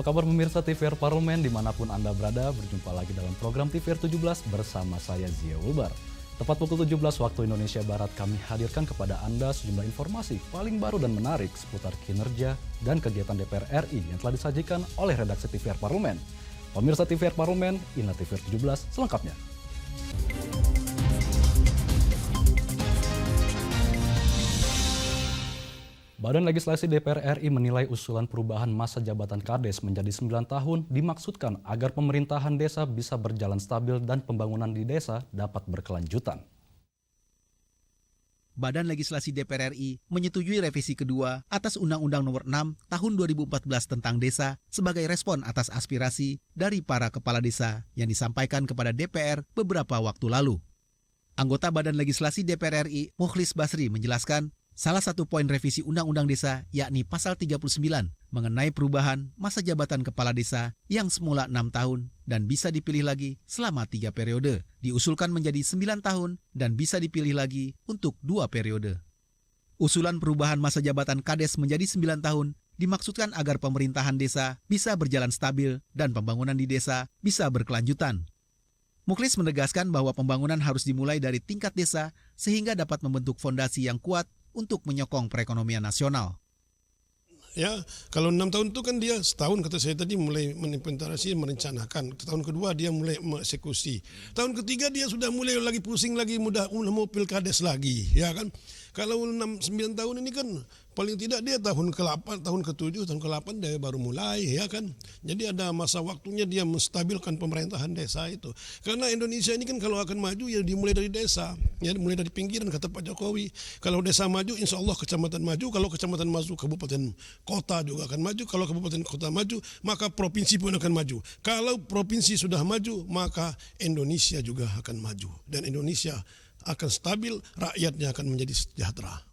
Apa kabar pemirsa TVR Parlemen dimanapun Anda berada, berjumpa lagi dalam program TVR 17 bersama saya Zia Ulbar. Tepat pukul 17 waktu Indonesia Barat kami hadirkan kepada Anda sejumlah informasi paling baru dan menarik seputar kinerja dan kegiatan DPR RI yang telah disajikan oleh redaksi TVR Parlemen. Pemirsa TVR Parlemen, inilah TVR 17 selengkapnya. Badan Legislasi DPR RI menilai usulan perubahan masa jabatan Kades menjadi 9 tahun dimaksudkan agar pemerintahan desa bisa berjalan stabil dan pembangunan di desa dapat berkelanjutan. Badan Legislasi DPR RI menyetujui revisi kedua atas Undang-Undang Nomor 6 Tahun 2014 tentang Desa sebagai respon atas aspirasi dari para kepala desa yang disampaikan kepada DPR beberapa waktu lalu. Anggota Badan Legislasi DPR RI, Mukhlis Basri, menjelaskan salah satu poin revisi Undang-Undang Desa yakni Pasal 39 mengenai perubahan masa jabatan kepala desa yang semula 6 tahun dan bisa dipilih lagi selama 3 periode, diusulkan menjadi 9 tahun dan bisa dipilih lagi untuk 2 periode. Usulan perubahan masa jabatan Kades menjadi 9 tahun dimaksudkan agar pemerintahan desa bisa berjalan stabil dan pembangunan di desa bisa berkelanjutan. Mukhlis menegaskan bahwa pembangunan harus dimulai dari tingkat desa sehingga dapat membentuk fondasi yang kuat untuk menyokong perekonomian nasional. Ya, kalau 6 tahun itu kan dia setahun kata saya tadi mulai mengimplementasi, merencanakan. Tahun kedua dia mulai mengeksekusi. Tahun ketiga dia sudah mulai lagi pusing lagi mudah mau pilkades lagi, ya kan? Kalau 9 tahun ini kan paling tidak dia tahun ke-8, tahun ke-7, tahun ke-8 dia baru mulai, ya kan? Jadi ada masa waktunya dia menstabilkan pemerintahan desa itu. Karena Indonesia ini kan kalau akan maju ya dimulai dari desa, ya mulai dari pinggiran kata Pak Jokowi. Kalau desa maju insya Allah kecamatan maju, kalau kecamatan maju kabupaten kota juga akan maju, kalau kabupaten kota maju maka provinsi pun akan maju. Kalau provinsi sudah maju maka Indonesia juga akan maju dan Indonesia akan stabil, rakyatnya akan menjadi sejahtera.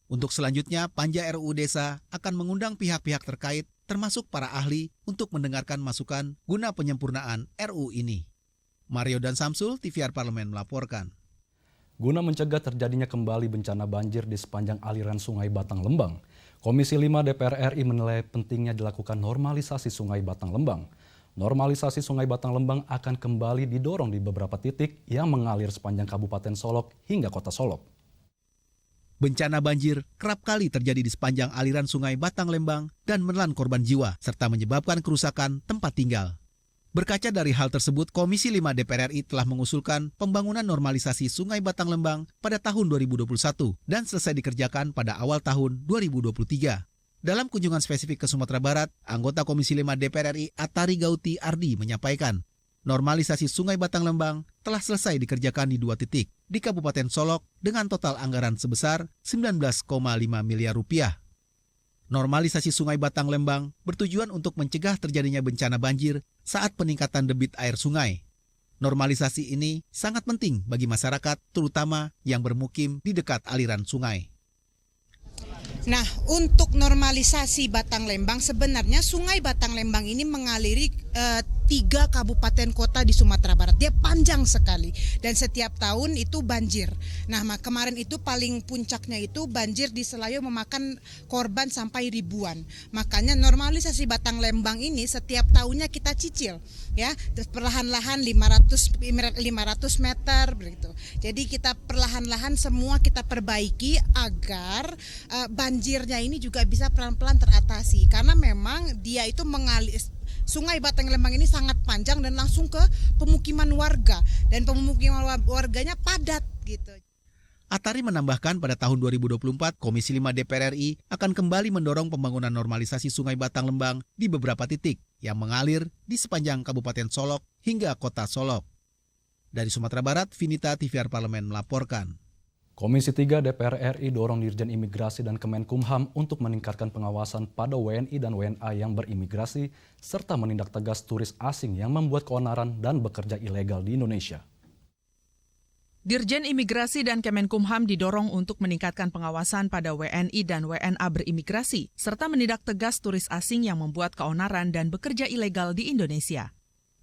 Untuk selanjutnya, Panja RUU Desa akan mengundang pihak-pihak terkait, termasuk para ahli, untuk mendengarkan masukan guna penyempurnaan RUU ini. Mario dan Samsul, TVR Parlemen melaporkan. Guna mencegah terjadinya kembali bencana banjir di sepanjang aliran Sungai Batang Lembang, Komisi 5 DPR RI menilai pentingnya dilakukan normalisasi Sungai Batang Lembang. Normalisasi Sungai Batang Lembang akan kembali didorong di beberapa titik yang mengalir sepanjang Kabupaten Solok hingga Kota Solok. Bencana banjir kerap kali terjadi di sepanjang aliran Sungai Batang Lembang dan menelan korban jiwa serta menyebabkan kerusakan tempat tinggal. Berkaca dari hal tersebut, Komisi 5 DPR RI telah mengusulkan pembangunan normalisasi Sungai Batang Lembang pada tahun 2021 dan selesai dikerjakan pada awal tahun 2023. Dalam kunjungan spesifik ke Sumatera Barat, anggota Komisi 5 DPR RI Atari Gauti Ardi menyampaikan, normalisasi Sungai Batang Lembang telah selesai dikerjakan di 2 titik di Kabupaten Solok dengan total anggaran sebesar 19,5 miliar rupiah. Normalisasi Sungai Batang Lembang bertujuan untuk mencegah terjadinya bencana banjir saat peningkatan debit air sungai. Normalisasi ini sangat penting bagi masyarakat, terutama yang bermukim di dekat aliran sungai. Nah, untuk normalisasi Batang Lembang, sebenarnya Sungai Batang Lembang ini mengaliri 3 kabupaten kota di Sumatera Barat. Dia panjang sekali dan setiap tahun itu banjir. Nah, kemarin itu paling puncaknya itu banjir di Selayo memakan korban sampai ribuan. Makanya normalisasi Batang Lembang ini setiap tahunnya kita cicil, ya, perlahan-lahan 500 meter begitu. Jadi kita perlahan-lahan semua kita perbaiki agar banjirnya ini juga bisa pelan-pelan teratasi. Karena memang dia itu mengalir Sungai Batang Lembang ini sangat panjang dan langsung ke pemukiman warga dan pemukiman warganya padat gitu. Atari menambahkan pada tahun 2024 Komisi 5 DPR RI akan kembali mendorong pembangunan normalisasi Sungai Batang Lembang di beberapa titik yang mengalir di sepanjang Kabupaten Solok hingga Kota Solok. Dari Sumatera Barat, Vinita, TVR Parlemen melaporkan. Komisi 3 DPR RI dorong Dirjen Imigrasi dan Kemenkumham untuk meningkatkan pengawasan pada WNI dan WNA yang berimigrasi serta menindak tegas turis asing yang membuat keonaran dan bekerja ilegal di Indonesia. Dirjen Imigrasi dan Kemenkumham didorong untuk meningkatkan pengawasan pada WNI dan WNA berimigrasi serta menindak tegas turis asing yang membuat keonaran dan bekerja ilegal di Indonesia.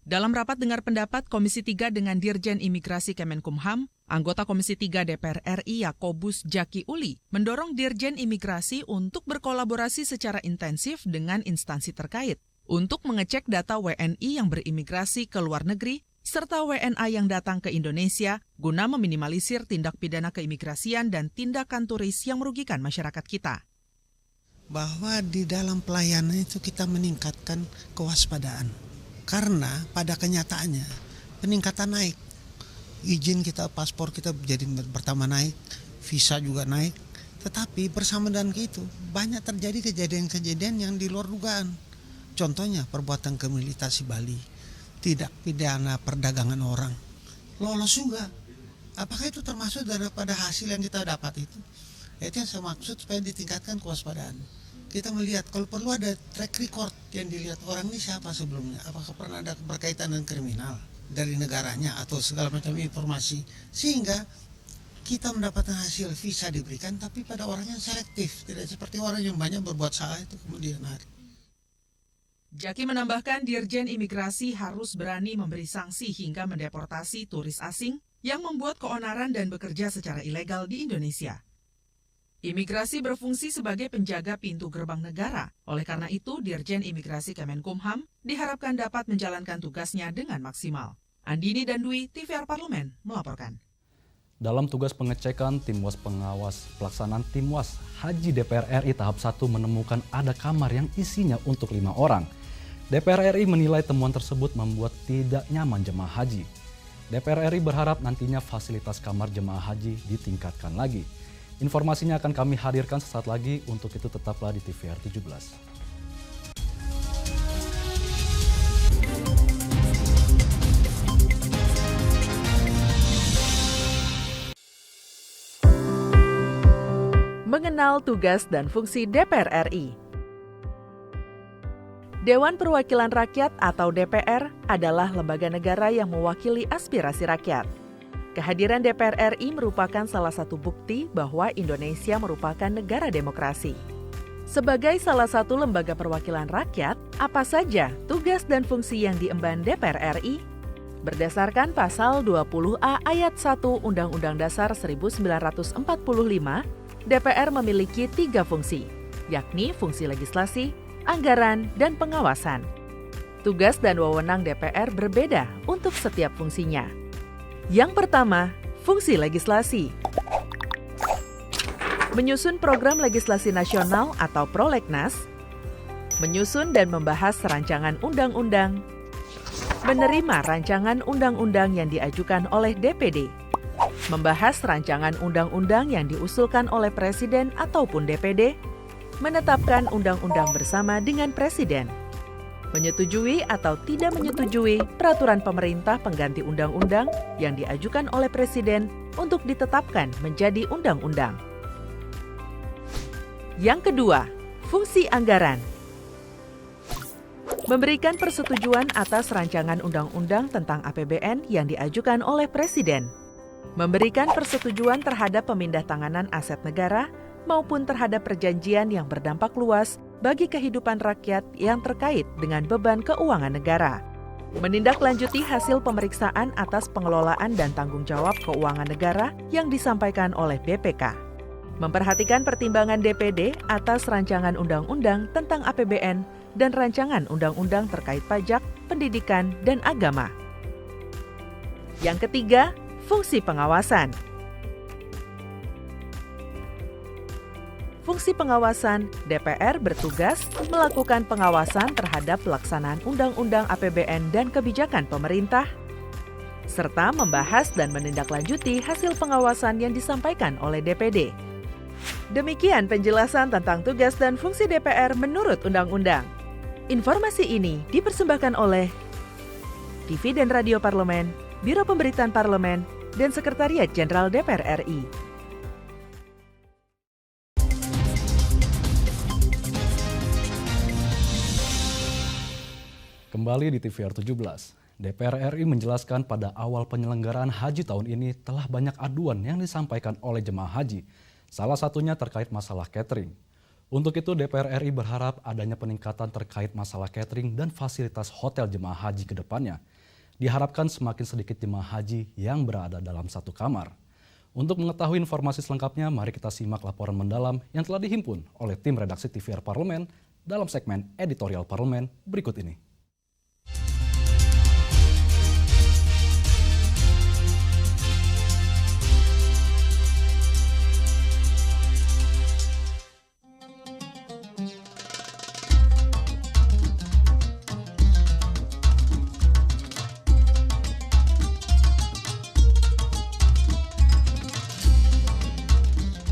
Dalam rapat dengar pendapat Komisi 3 dengan Dirjen Imigrasi Kemenkumham, anggota Komisi 3 DPR RI Yakobus Jaki Uli mendorong Dirjen Imigrasi untuk berkolaborasi secara intensif dengan instansi terkait untuk mengecek data WNI yang berimigrasi ke luar negeri serta WNA yang datang ke Indonesia guna meminimalisir tindak pidana keimigrasian dan tindakan turis yang merugikan masyarakat kita. Bahwa di dalam pelayanan itu kita meningkatkan kewaspadaan. Karena pada kenyataannya peningkatan naik. Izin kita, paspor kita jadi pertama naik, visa juga naik. Tetapi bersama dengan itu banyak terjadi kejadian-kejadian yang di luar dugaan. Contohnya perbuatan kriminalitas Bali, tidak pidana perdagangan orang, lolos juga. Apakah itu termasuk daripada hasil yang kita dapat itu? Itu yang saya maksud supaya ditingkatkan kewaspadaan. Kita melihat kalau perlu ada track record yang dilihat orang ini siapa sebelumnya, apakah pernah ada berkaitan dengan kriminal dari negaranya atau segala macam informasi, sehingga kita mendapatkan hasil visa diberikan tapi pada orang yang selektif, tidak seperti orang yang banyak berbuat salah itu kemudian hari. Jaki menambahkan Dirjen Imigrasi harus berani memberi sanksi hingga mendeportasi turis asing yang membuat keonaran dan bekerja secara ilegal di Indonesia. Imigrasi berfungsi sebagai penjaga pintu gerbang negara. Oleh karena itu, Dirjen Imigrasi Kemenkumham diharapkan dapat menjalankan tugasnya dengan maksimal. Andini dan Dwi, TVR Parlemen, melaporkan. Dalam tugas pengecekan, tim WAS pengawas pelaksanaan tim WAS Haji DPR RI tahap 1 menemukan ada kamar yang isinya untuk 5 orang. DPR RI menilai temuan tersebut membuat tidak nyaman jemaah haji. DPR RI berharap nantinya fasilitas kamar jemaah haji ditingkatkan lagi. Informasinya akan kami hadirkan sesaat lagi, untuk itu tetaplah di TVR 17. Mengenal tugas dan fungsi DPR RI. Dewan Perwakilan Rakyat atau DPR adalah lembaga negara yang mewakili aspirasi rakyat. Kehadiran DPR RI merupakan salah satu bukti bahwa Indonesia merupakan negara demokrasi. Sebagai salah satu lembaga perwakilan rakyat, apa saja tugas dan fungsi yang diemban DPR RI? Berdasarkan pasal 20A ayat 1 Undang-Undang Dasar 1945, DPR memiliki 3 fungsi, yakni fungsi legislasi, anggaran, dan pengawasan. Tugas dan wewenang DPR berbeda untuk setiap fungsinya. Yang pertama, fungsi legislasi. Menyusun program legislasi nasional atau prolegnas, menyusun dan membahas rancangan undang-undang, menerima rancangan undang-undang yang diajukan oleh DPD, membahas rancangan undang-undang yang diusulkan oleh Presiden ataupun DPD, menetapkan undang-undang bersama dengan Presiden, menyetujui atau tidak menyetujui peraturan pemerintah pengganti undang-undang yang diajukan oleh Presiden untuk ditetapkan menjadi undang-undang. Yang kedua, fungsi anggaran. Memberikan persetujuan atas rancangan undang-undang tentang APBN yang diajukan oleh Presiden. Memberikan persetujuan terhadap pemindah-tanganan aset negara maupun terhadap perjanjian yang berdampak luas bagi kehidupan rakyat yang terkait dengan beban keuangan negara. Menindaklanjuti hasil pemeriksaan atas pengelolaan dan tanggung jawab keuangan negara yang disampaikan oleh BPK. Memperhatikan pertimbangan DPD atas rancangan undang-undang tentang APBN dan rancangan undang-undang terkait pajak, pendidikan, dan agama. Yang ketiga, fungsi pengawasan. Fungsi pengawasan, DPR bertugas melakukan pengawasan terhadap pelaksanaan Undang-Undang APBN dan kebijakan pemerintah, serta membahas dan menindaklanjuti hasil pengawasan yang disampaikan oleh DPD. Demikian penjelasan tentang tugas dan fungsi DPR menurut Undang-Undang. Informasi ini dipersembahkan oleh TV dan Radio Parlemen, Biro Pemberitaan Parlemen, dan Sekretariat Jenderal DPR RI. Kembali di TVR 17, DPR RI menjelaskan pada awal penyelenggaraan haji tahun ini telah banyak aduan yang disampaikan oleh jemaah haji. Salah satunya terkait masalah catering. Untuk itu DPR RI berharap adanya peningkatan terkait masalah catering dan fasilitas hotel jemaah haji ke depannya. Diharapkan semakin sedikit jemaah haji yang berada dalam satu kamar. Untuk mengetahui informasi selengkapnya, mari kita simak laporan mendalam yang telah dihimpun oleh tim redaksi TVR Parlemen dalam segmen editorial parlemen berikut ini.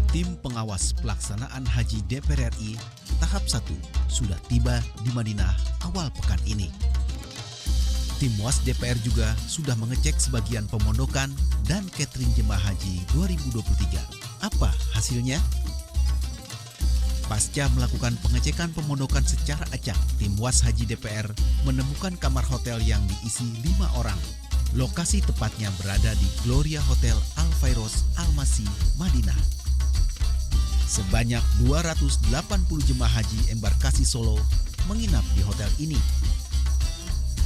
Tim pengawas pelaksanaan haji DPR RI tahap 1 sudah tiba di Madinah awal pekan ini. Tim Was DPR juga sudah mengecek sebagian pemondokan dan catering jemaah haji 2023. Apa hasilnya? Pasca melakukan pengecekan pemondokan secara acak, tim Was Haji DPR menemukan kamar hotel yang diisi 5 orang. Lokasi tepatnya berada di Gloria Hotel Al Fairos Al Masih, Madinah. Sebanyak 280 jemaah haji embarkasi Solo menginap di hotel ini.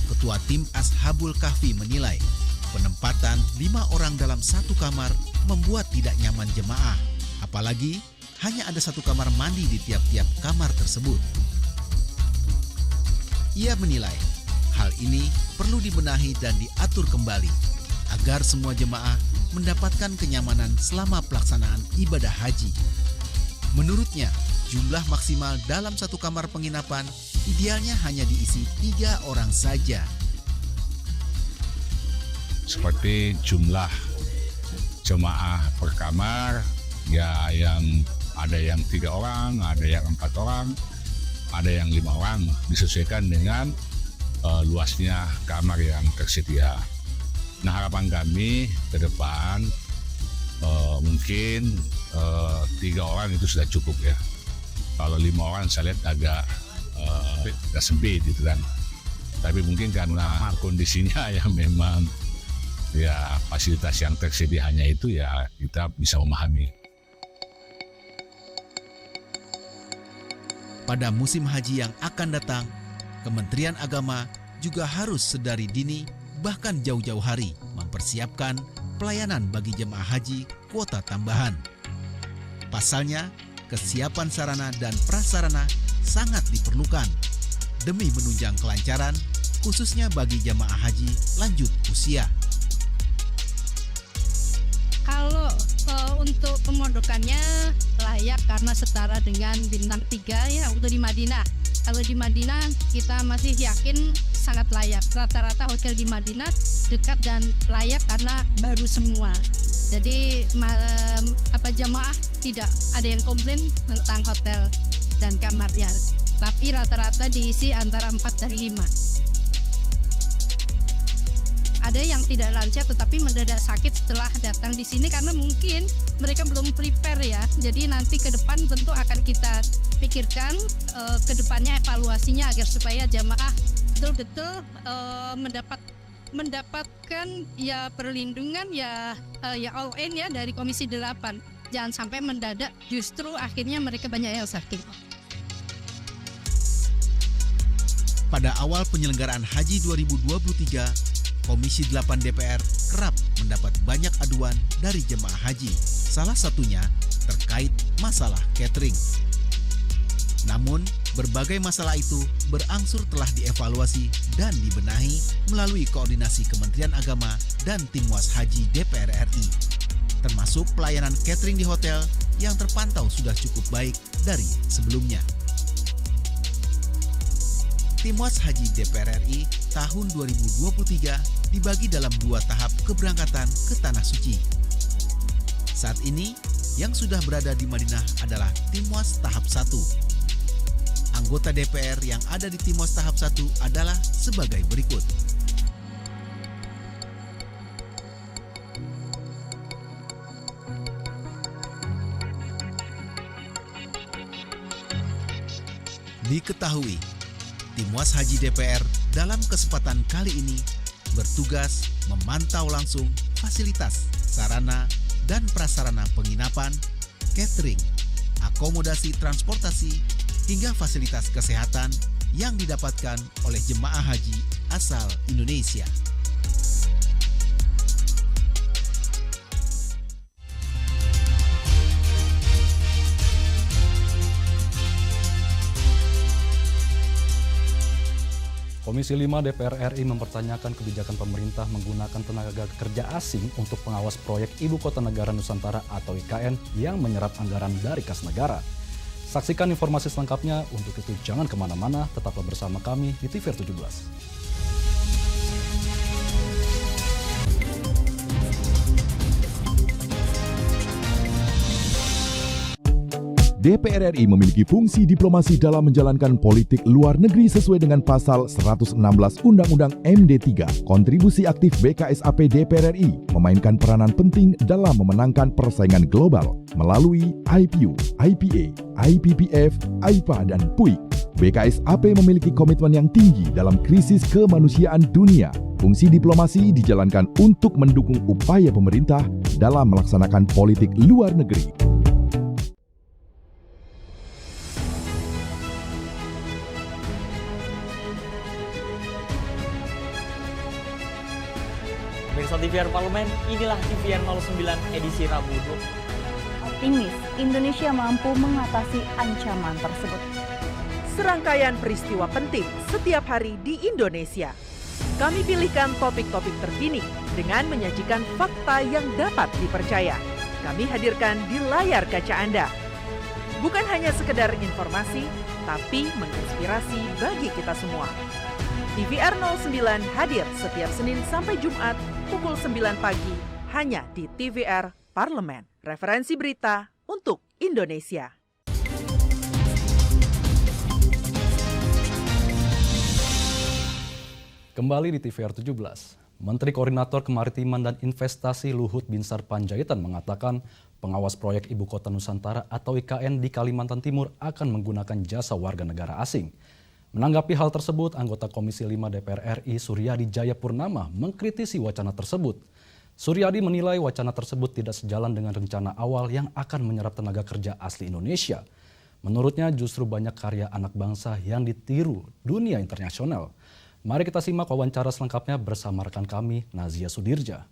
Ketua tim Ashabul Kahfi menilai penempatan 5 orang dalam satu kamar membuat tidak nyaman jemaah, apalagi hanya ada satu kamar mandi di tiap-tiap kamar tersebut. Ia menilai hal ini perlu dibenahi dan diatur kembali agar semua jemaah mendapatkan kenyamanan selama pelaksanaan ibadah haji. Menurutnya, jumlah maksimal dalam satu kamar penginapan idealnya hanya diisi 3 orang saja. Seperti jumlah jemaah per kamar, ya yang ada yang 3 orang, ada yang 4 orang, ada yang 5 orang, disesuaikan dengan luasnya kamar yang tersedia. Nah, harapan kami ke depan mungkin 3 orang itu sudah cukup ya. Kalau 5 orang saya lihat agak sempit gitu kan. Tapi mungkin karena kondisinya yang memang ya fasilitas yang tersedia hanya itu, ya kita bisa memahami. Pada musim haji yang akan datang, Kementerian Agama juga harus sedari dini bahkan jauh-jauh hari mempersiapkan pelayanan bagi jemaah haji kuota tambahan. Pasalnya, kesiapan sarana dan prasarana sangat diperlukan demi menunjang kelancaran, khususnya bagi jemaah haji lanjut usia. Kalau untuk pemondokannya layak karena setara dengan bintang 3 ya untuk di Madinah. Kalau di Madinah kita masih yakin sangat layak. Rata-rata hotel di Madinah dekat dan layak karena baru semua. Jadi jamaah tidak ada yang komplain tentang hotel dan kamarnya. Tapi rata-rata diisi antara 4 dan 5. Ada yang tidak lancar tetapi mendadak sakit setelah datang di sini karena mungkin mereka belum prepare ya. Jadi nanti ke depan tentu akan kita pikirkan ke depannya evaluasinya agar supaya jamaah betul-betul mendapatkan ya perlindungan ya all in ya dari Komisi 8. Jangan sampai mendadak justru akhirnya mereka banyak yang sakit. Pada awal penyelenggaraan Haji 2023, Komisi 8 DPR kerap mendapat banyak aduan dari jemaah haji. Salah satunya terkait masalah catering. Namun, berbagai masalah itu berangsur telah dievaluasi dan dibenahi melalui koordinasi Kementerian Agama dan Tim Was Haji DPR RI. Termasuk pelayanan catering di hotel yang terpantau sudah cukup baik dari sebelumnya. Tim Was Haji DPR RI tahun 2023 dibagi dalam 2 tahap keberangkatan ke Tanah Suci. Saat ini, yang sudah berada di Madinah adalah Tim Was tahap 1. Anggota DPR yang ada di Tim Was tahap 1 adalah sebagai berikut. Diketahui, Tim Was Haji DPR dalam kesempatan kali ini bertugas memantau langsung fasilitas, sarana, dan prasarana penginapan, catering, akomodasi transportasi, hingga fasilitas kesehatan yang didapatkan oleh jemaah haji asal Indonesia. Komisi 5 DPR RI mempertanyakan kebijakan pemerintah menggunakan tenaga kerja asing untuk pengawas proyek Ibu Kota Negara Nusantara atau IKN yang menyerap anggaran dari kas negara. Saksikan informasi selengkapnya, untuk itu jangan kemana-mana, tetaplah bersama kami di TVR 17. DPR RI memiliki fungsi diplomasi dalam menjalankan politik luar negeri sesuai dengan pasal 116 Undang-Undang MD3. Kontribusi aktif BKSAP DPR RI memainkan peranan penting dalam memenangkan persaingan global melalui IPU, IPA, IPPF, IPA, dan PUIK. BKSAP memiliki komitmen yang tinggi dalam krisis kemanusiaan dunia. Fungsi diplomasi dijalankan untuk mendukung upaya pemerintah dalam melaksanakan politik luar negeri. Pemirsa TVR Parlemen, inilah TVR 09 edisi Rabu. Optimis, Indonesia mampu mengatasi ancaman tersebut. Serangkaian peristiwa penting setiap hari di Indonesia. Kami pilihkan topik-topik terkini dengan menyajikan fakta yang dapat dipercaya. Kami hadirkan di layar kaca Anda. Bukan hanya sekedar informasi, tapi menginspirasi bagi kita semua. TVR 09 hadir setiap Senin sampai Jumat pukul 9 pagi hanya di TVR Parlemen. Referensi berita untuk Indonesia. Kembali di TVR 17. Menteri Koordinator Kemaritiman dan Investasi Luhut Binsar Panjaitan mengatakan pengawas proyek Ibu Kota Nusantara atau IKN di Kalimantan Timur akan menggunakan jasa warga negara asing. Menanggapi hal tersebut, anggota Komisi 5 DPR RI Suryadi Jayapurnama mengkritisi wacana tersebut. Suryadi menilai wacana tersebut tidak sejalan dengan rencana awal yang akan menyerap tenaga kerja asli Indonesia. Menurutnya justru banyak karya anak bangsa yang ditiru dunia internasional. Mari kita simak wawancara selengkapnya bersama rekan kami Nazia Sudirja.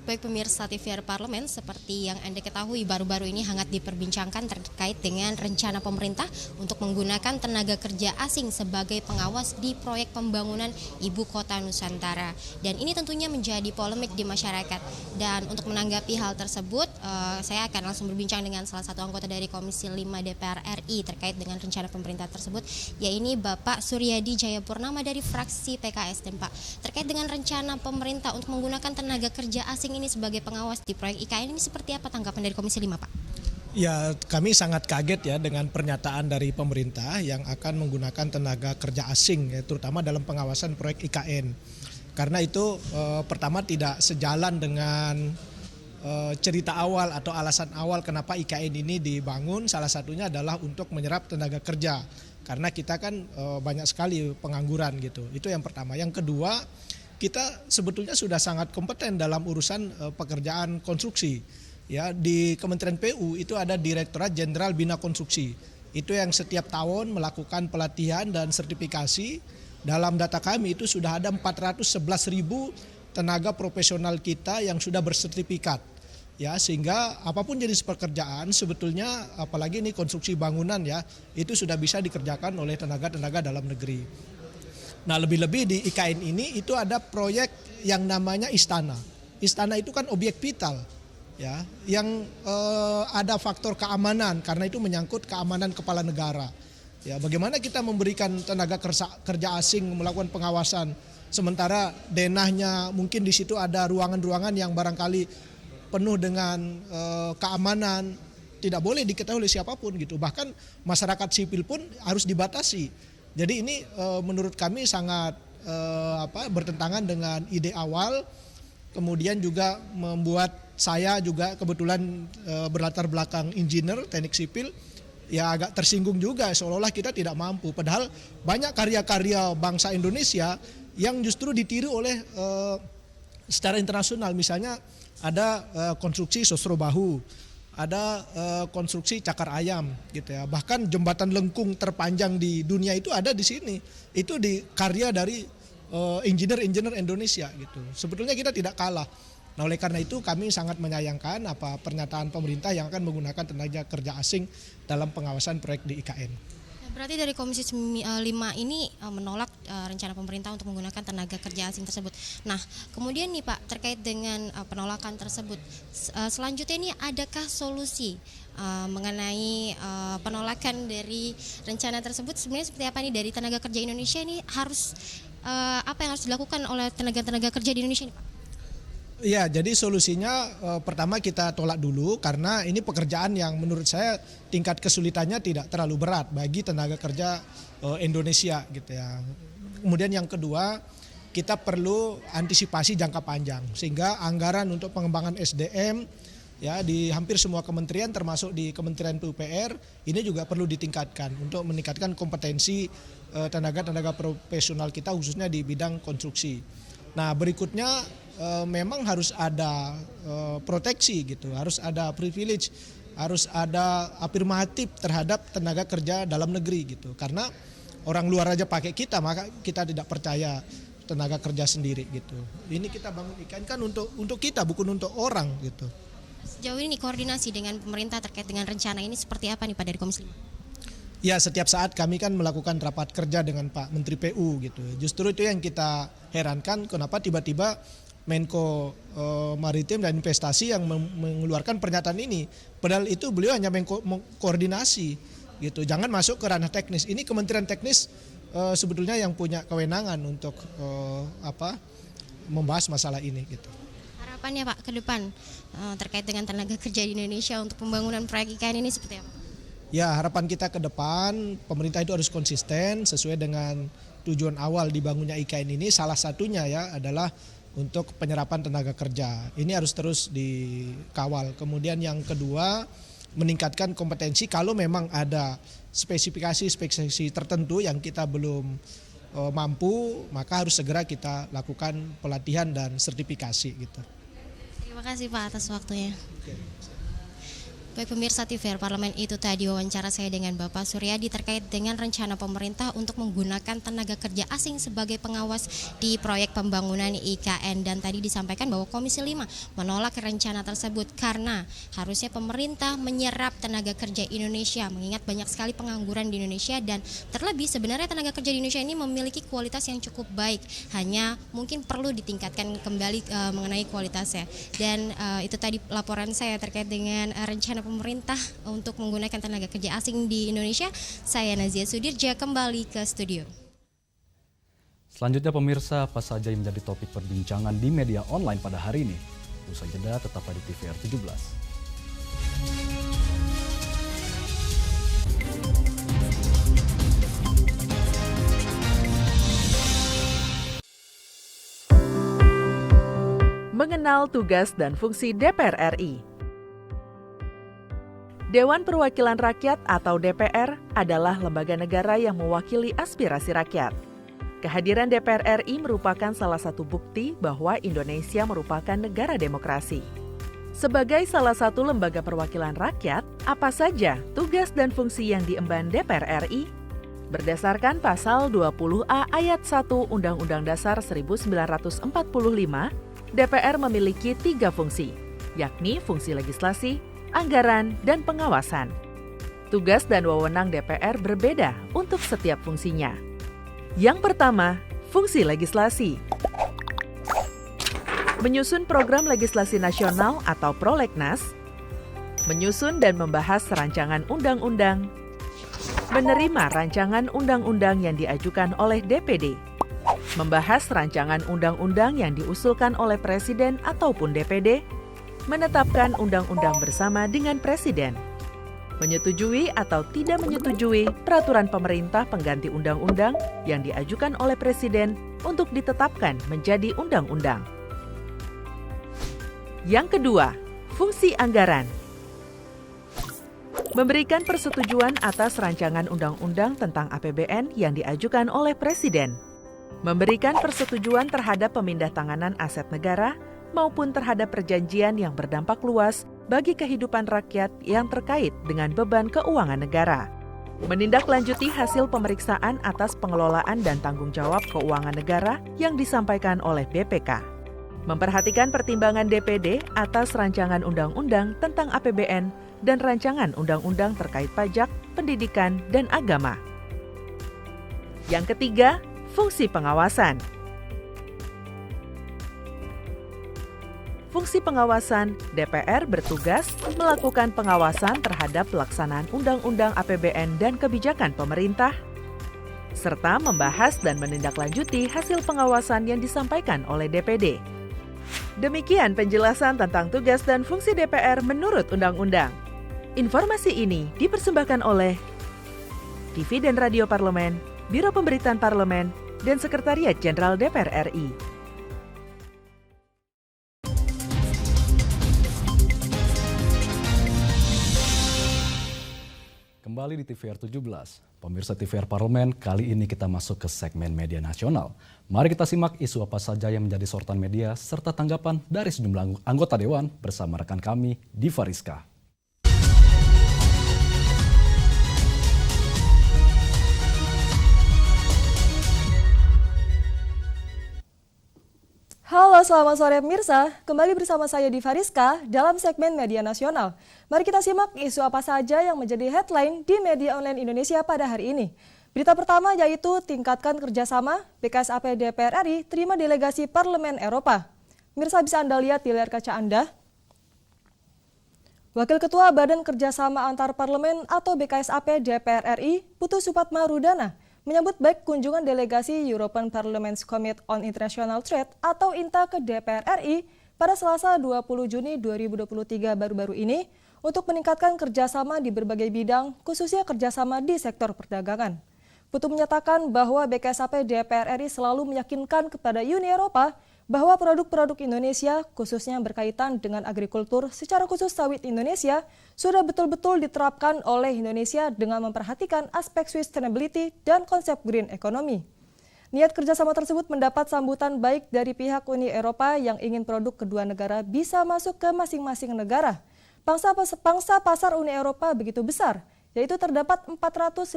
Baik pemirsa TVR Parlemen, seperti yang Anda ketahui baru-baru ini hangat diperbincangkan terkait dengan rencana pemerintah untuk menggunakan tenaga kerja asing sebagai pengawas di proyek pembangunan Ibu Kota Nusantara. Dan ini tentunya menjadi polemik di masyarakat. Dan untuk menanggapi hal tersebut, saya akan langsung berbincang dengan salah satu anggota dari Komisi 5 DPR RI terkait dengan rencana pemerintah tersebut, yaitu Bapak Suryadi Jayapurnama dari fraksi PKS. Dan Pak, terkait dengan rencana pemerintah untuk menggunakan tenaga kerja asing ini sebagai pengawas di proyek IKN ini seperti apa tanggapan dari Komisi 5, Pak? Ya, kami sangat kaget ya dengan pernyataan dari pemerintah yang akan menggunakan tenaga kerja asing, ya, terutama dalam pengawasan proyek IKN. Karena itu pertama tidak sejalan dengan cerita awal atau alasan awal kenapa IKN ini dibangun. Salah satunya adalah untuk menyerap tenaga kerja. Karena kita kan banyak sekali pengangguran gitu. Itu yang pertama. Yang kedua, kita sebetulnya sudah sangat kompeten dalam urusan pekerjaan konstruksi. Ya, di Kementerian PU itu ada Direktorat Jenderal Bina Konstruksi. Itu yang setiap tahun melakukan pelatihan dan sertifikasi. Dalam data kami itu sudah ada 411.000 tenaga profesional kita yang sudah bersertifikat. Ya, sehingga apapun jenis pekerjaan sebetulnya, apalagi ini konstruksi bangunan ya, itu sudah bisa dikerjakan oleh tenaga-tenaga dalam negeri. Nah, lebih-lebih di IKN ini itu ada proyek yang namanya Istana. Istana itu kan objek vital, ya, yang ada faktor keamanan karena itu menyangkut keamanan kepala negara. Ya, bagaimana kita memberikan tenaga kerja asing melakukan pengawasan, sementara denahnya mungkin di situ ada ruangan-ruangan yang barangkali penuh dengan keamanan, tidak boleh diketahui oleh siapapun gitu. Bahkan masyarakat sipil pun harus dibatasi. Jadi ini menurut kami sangat bertentangan dengan ide awal, kemudian juga membuat saya juga kebetulan berlatar belakang engineer teknik sipil, ya agak tersinggung juga seolah-olah kita tidak mampu. Padahal banyak karya-karya bangsa Indonesia yang justru ditiru oleh secara internasional. Misalnya ada konstruksi Sosro Bahu, ada konstruksi Cakar Ayam gitu ya. Bahkan jembatan lengkung terpanjang di dunia itu ada di sini. Itu di karya dari engineer Indonesia gitu. Sebetulnya kita tidak kalah. Nah, oleh karena itu kami sangat menyayangkan pernyataan pemerintah yang akan menggunakan tenaga kerja asing dalam pengawasan proyek di IKN. Berarti dari Komisi 5 ini menolak rencana pemerintah untuk menggunakan tenaga kerja asing tersebut. Nah, kemudian nih Pak, terkait dengan penolakan tersebut, selanjutnya ini adakah solusi mengenai penolakan dari rencana tersebut? Sebenarnya seperti apa nih dari tenaga kerja Indonesia ini harus apa yang harus dilakukan oleh tenaga kerja di Indonesia ini Pak? Ya, jadi solusinya pertama kita tolak dulu karena ini pekerjaan yang menurut saya tingkat kesulitannya tidak terlalu berat bagi tenaga kerja Indonesia gitu ya. Kemudian yang kedua, kita perlu antisipasi jangka panjang sehingga anggaran untuk pengembangan SDM ya di hampir semua kementerian termasuk di Kementerian PUPR ini juga perlu ditingkatkan untuk meningkatkan kompetensi tenaga profesional kita khususnya di bidang konstruksi. Nah, berikutnya memang harus ada proteksi gitu, harus ada privilege, harus ada afirmatif terhadap tenaga kerja dalam negeri gitu. Karena orang luar aja pakai kita, maka kita tidak percaya tenaga kerja sendiri gitu. Ini kita bangun IKN kan untuk kita, bukan untuk orang gitu. Sejauh ini koordinasi dengan pemerintah terkait dengan rencana ini seperti apa nih Pak dari Komisi 5? Ya, setiap saat kami kan melakukan rapat kerja dengan Pak Menteri PU gitu. Justru itu yang kita herankan kenapa tiba-tiba Menko Maritim dan Investasi yang mengeluarkan pernyataan ini. Padahal itu beliau hanya mengkoordinasi gitu. Jangan masuk ke ranah teknis. Ini Kementerian Teknis sebetulnya yang punya kewenangan untuk membahas masalah ini gitu. Harapannya Pak ke depan terkait dengan tenaga kerja di Indonesia untuk pembangunan proyek IKN ini seperti apa? Ya, harapan kita ke depan pemerintah itu harus konsisten sesuai dengan tujuan awal dibangunnya IKN ini. Salah satunya ya adalah untuk penyerapan tenaga kerja. Ini harus terus dikawal. Kemudian yang kedua, meningkatkan kompetensi kalau memang ada spesifikasi tertentu yang kita belum mampu, maka harus segera kita lakukan pelatihan dan sertifikasi gitu. Terima kasih Pak atas waktunya. Baik pemirsa TVR Parlemen, itu tadi wawancara saya dengan Bapak Suryadi terkait dengan rencana pemerintah untuk menggunakan tenaga kerja asing sebagai pengawas di proyek pembangunan IKN. Dan tadi disampaikan bahwa Komisi 5 menolak rencana tersebut karena harusnya pemerintah menyerap tenaga kerja Indonesia, mengingat banyak sekali pengangguran di Indonesia dan terlebih sebenarnya tenaga kerja di Indonesia ini memiliki kualitas yang cukup baik, hanya mungkin perlu ditingkatkan kembali mengenai kualitasnya. Dan itu tadi laporan saya terkait dengan rencana pemerintah untuk menggunakan tenaga kerja asing di Indonesia. Saya Nazia Sudirja kembali ke studio. Selanjutnya pemirsa, apa saja yang menjadi topik perbincangan di media online pada hari ini? Usai jeda tetaplah di TVR 17. Mengenal tugas dan fungsi DPR RI. Dewan Perwakilan Rakyat atau DPR adalah lembaga negara yang mewakili aspirasi rakyat. Kehadiran DPR RI merupakan salah satu bukti bahwa Indonesia merupakan negara demokrasi. Sebagai salah satu lembaga perwakilan rakyat, apa saja tugas dan fungsi yang diemban DPR RI? Berdasarkan pasal 20A ayat 1 Undang-Undang Dasar 1945, DPR memiliki 3 fungsi, yakni fungsi legislasi, anggaran, dan pengawasan. Tugas dan wewenang DPR berbeda untuk setiap fungsinya. Yang pertama, fungsi legislasi. Menyusun program legislasi nasional atau prolegnas, menyusun dan membahas rancangan undang-undang, menerima rancangan undang-undang yang diajukan oleh DPD, membahas rancangan undang-undang yang diusulkan oleh Presiden ataupun DPD, menetapkan undang-undang bersama dengan Presiden, menyetujui atau tidak menyetujui peraturan pemerintah pengganti undang-undang yang diajukan oleh Presiden untuk ditetapkan menjadi undang-undang. Yang kedua, fungsi anggaran. Memberikan persetujuan atas rancangan undang-undang tentang APBN yang diajukan oleh Presiden. Memberikan persetujuan terhadap pemindah-tanganan aset negara maupun terhadap perjanjian yang berdampak luas bagi kehidupan rakyat yang terkait dengan beban keuangan negara. Menindaklanjuti hasil pemeriksaan atas pengelolaan dan tanggung jawab keuangan negara yang disampaikan oleh BPK. Memperhatikan pertimbangan DPD atas rancangan undang-undang tentang APBN dan rancangan undang-undang terkait pajak, pendidikan, dan agama. Yang ketiga, fungsi pengawasan. Fungsi pengawasan, DPR bertugas melakukan pengawasan terhadap pelaksanaan Undang-Undang APBN dan kebijakan pemerintah, serta membahas dan menindaklanjuti hasil pengawasan yang disampaikan oleh DPD. Demikian penjelasan tentang tugas dan fungsi DPR menurut Undang-Undang. Informasi ini dipersembahkan oleh TV dan Radio Parlemen, Biro Pemberitaan Parlemen, dan Sekretariat Jenderal DPR RI. Kembali di TVR 17, pemirsa TVR Parlemen, kali ini kita masuk ke segmen media nasional. Mari kita simak isu apa saja yang menjadi sorotan media serta tanggapan dari sejumlah anggota Dewan bersama rekan kami, Diva Rizka. Halo, selamat sore pemirsa. Kembali bersama saya Diva Rizka dalam segmen media nasional. Mari kita simak isu apa saja yang menjadi headline di media online Indonesia pada hari ini. Berita pertama yaitu tingkatkan kerjasama, BKSAP DPR RI terima delegasi Parlemen Eropa. Pemirsa bisa Anda lihat di layar kaca Anda. Wakil Ketua Badan Kerjasama Antar Parlemen atau BKSAP DPR RI, Putu Supatmarudana, menyambut baik kunjungan delegasi European Parliament's Committee on International Trade atau INTA ke DPR RI pada Selasa 20 Juni 2023 baru-baru ini untuk meningkatkan kerjasama di berbagai bidang, khususnya kerjasama di sektor perdagangan. Putu menyatakan bahwa BKSAP DPR RI selalu meyakinkan kepada Uni Eropa bahwa produk-produk Indonesia, khususnya berkaitan dengan agrikultur, secara khusus sawit Indonesia, sudah betul-betul diterapkan oleh Indonesia dengan memperhatikan aspek sustainability dan konsep green economy. Niat kerjasama tersebut mendapat sambutan baik dari pihak Uni Eropa yang ingin produk kedua negara bisa masuk ke masing-masing negara. Pangsa pasar Uni Eropa begitu besar, yaitu terdapat 450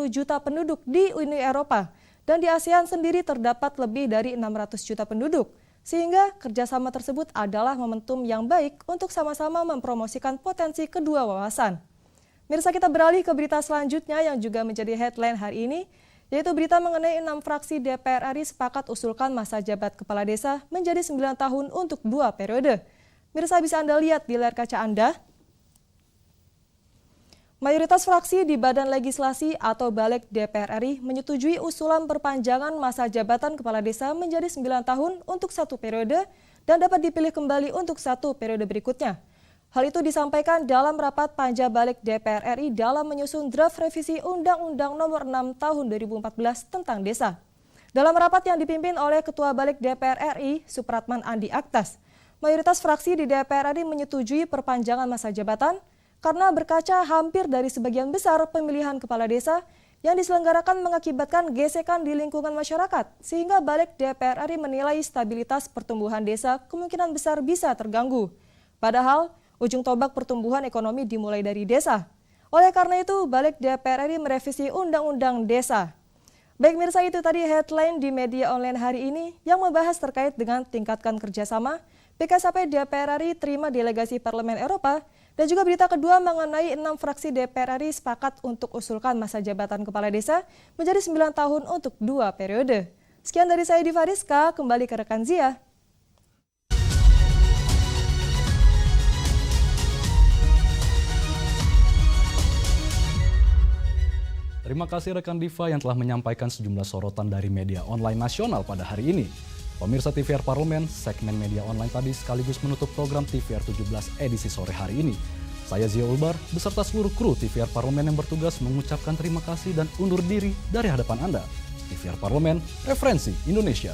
juta penduduk di Uni Eropa, dan di ASEAN sendiri terdapat lebih dari 600 juta penduduk, sehingga kerjasama tersebut adalah momentum yang baik untuk sama-sama mempromosikan potensi kedua wawasan. Mirsa, kita beralih ke berita selanjutnya yang juga menjadi headline hari ini, yaitu berita mengenai 6 fraksi DPR RI sepakat usulkan masa jabat kepala desa menjadi 9 tahun untuk 2 periode. Mirsa bisa Anda lihat di layar kaca Anda. Mayoritas fraksi di Badan Legislasi atau Balik DPR RI menyetujui usulan perpanjangan masa jabatan kepala desa menjadi 9 tahun untuk 1 periode dan dapat dipilih kembali untuk 1 periode berikutnya. Hal itu disampaikan dalam rapat Panja Balik DPR RI dalam menyusun draft revisi Undang-Undang Nomor 6 Tahun 2014 tentang Desa. Dalam rapat yang dipimpin oleh Ketua Balik DPR RI, Supratman Andi Aktas, mayoritas fraksi di DPR RI menyetujui perpanjangan masa jabatan karena berkaca hampir dari sebagian besar pemilihan kepala desa yang diselenggarakan mengakibatkan gesekan di lingkungan masyarakat, sehingga Balik DPR RI menilai stabilitas pertumbuhan desa kemungkinan besar bisa terganggu. Padahal, ujung tombak pertumbuhan ekonomi dimulai dari desa. Oleh karena itu, Balik DPR RI merevisi Undang-Undang Desa. Baik mirsa, itu tadi headline di media online hari ini yang membahas terkait dengan tingkatkan kerjasama, BKSAP DPR RI terima delegasi Parlemen Eropa, dan juga berita kedua mengenai 6 fraksi DPR RI sepakat untuk usulkan masa jabatan kepala desa menjadi 9 tahun untuk 2 periode. Sekian dari saya Diva Rizka, kembali ke rekan Zia. Terima kasih rekan Diva yang telah menyampaikan sejumlah sorotan dari media online nasional pada hari ini. Pemirsa TVR Parlemen, segmen media online tadi sekaligus menutup program TVR 17 edisi sore hari ini. Saya Zia Ulbar beserta seluruh kru TVR Parlemen yang bertugas mengucapkan terima kasih dan undur diri dari hadapan Anda. TVR Parlemen, referensi Indonesia.